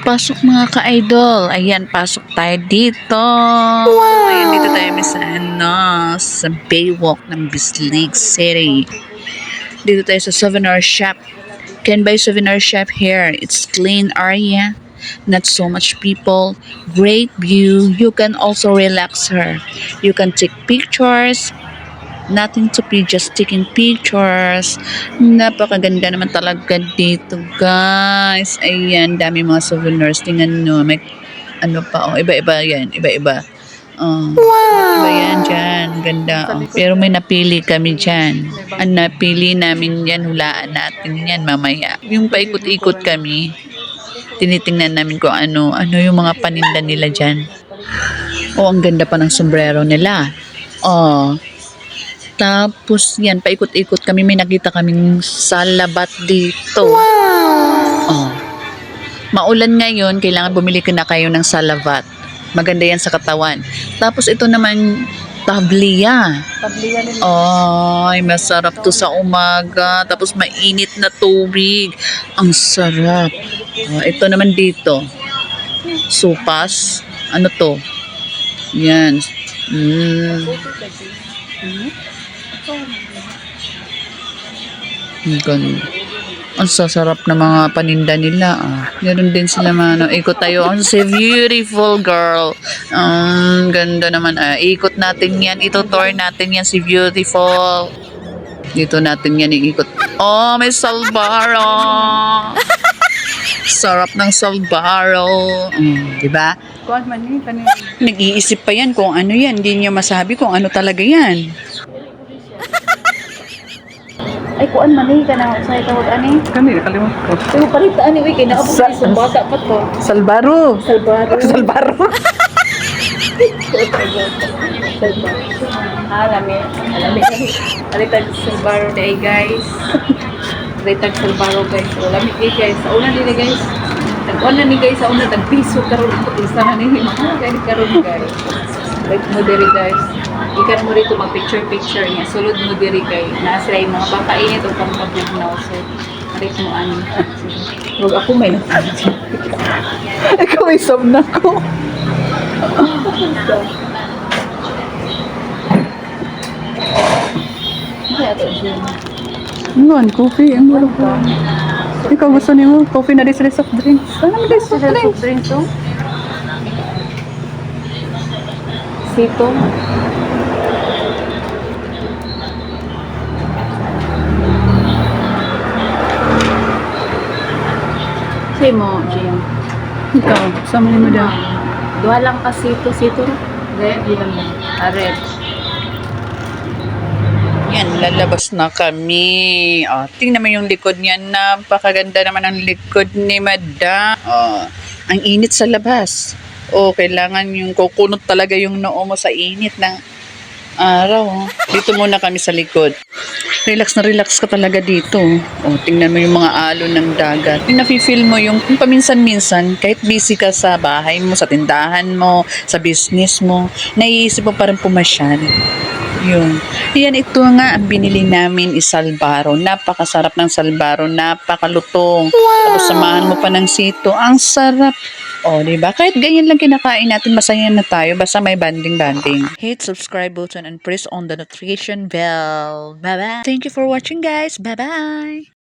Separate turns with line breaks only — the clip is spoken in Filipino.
Pasok mga ka-idol. Ayan, pasok tayo dito. Wow! Ayan, dito tayo sa Baywalk ng Bislig City. Dito tayo sa souvenir shop. Can buy souvenir shop here. It's clean area. Not so much people. Great view. You can also relax here. You can take pictures. Nothing to be, just taking pictures. Napakaganda naman talaga dito, guys. Ayan, dami mga souvenirs. Tingnan nyo, may ano pa, oh, iba-iba yan, iba-iba. Wow! Iba yan dyan, ganda. Oh. Pero may napili kami dyan. Ang napili namin yan, hulaan natin yan mamaya. Yung paikot-ikot kami, tinitingnan namin kung ano yung mga paninda nila dyan. Oh, ang ganda pa ng sombrero nila. Oh, tapos yan, paikot-ikot kami, may nakita kaming salabat dito. Wow! Oh. Maulan ngayon, kailangan bumili ka na kayo ng salabat. Maganda yan sa katawan. Tapos ito naman, tabliya.
Tabliya nila.
Ay, masarap to sa umaga. Tapos mainit na tubig. Ang sarap. Oh, ito naman dito. Supas. Ano to? Yan. Ang sasarap na mga paninda nila. Meron din sila ikot tayo. Ang beautiful girl. Ganda naman. Ikot natin yan. Ito-tour natin yan si beautiful. Dito natin yan iikot. Oh, may salbaro. Sarap ng salbaro. Diba?
Kuan man ni kanina.
Nag-iisip pa yan kung ano yan. Hindi niya masabi kung ano talaga yan.
Ay kuan man ni kana sa tawag ani.
Kani nakalimot ko.
Pero palit ani uy kay naabot sa bata pa to.
Salbaro.
Salbaro.
Salbaro.
Alami alitag salbaro day guys. Alitag salbaro guys. So lami guys. Sa una nila guys. Nag-on na ni guys sa una tag-piso karon isa na ni kay karon guys. Wait mo diri guys. Ikan mo rito mag-picture niya. Sulod mo diri kay naa sila yung mga papainit o pang-pabugnaw. So, arit mo ani. Huwag ako may nasabi.
Ikaw may sab na ko.
Kaya ito siya.
Ngon, coffee. Ang wala ko. Ikaw gusto niyo coffee na di sila soft drinks. Ano mo di soft drinks?
Drinks oh. Sito. Say mo, Jim.
Ikaw, sama ni mo da.
Dua lang ka sito. Red, yun lang. Red.
Yan, lalabas na kami. Tingnan mo yung likod niya. Napakaganda naman ang likod ni Madam. Ang init sa labas. Kailangan yung kukunot talaga yung noo mo sa init ng araw. Dito muna kami sa likod. Relax na relax ka talaga dito. Tingnan mo yung mga alon ng dagat. Nafe-feel mo yung paminsan-minsan, kahit busy ka sa bahay mo, sa tindahan mo, sa business mo, naiisip mo parang pumasyal. Yun. Yan, ito nga ang binili namin is salbaro. Napakasarap ng salbaro. Napakalutong. Wow! Tapos samahan mo pa ng sito. Ang sarap. Diba? Kahit ganyan lang kinakain natin, masaya na tayo. Basta may banding-banding. Hit subscribe button and press on the notification bell. Bye-bye. Thank you for watching, guys. Bye-bye.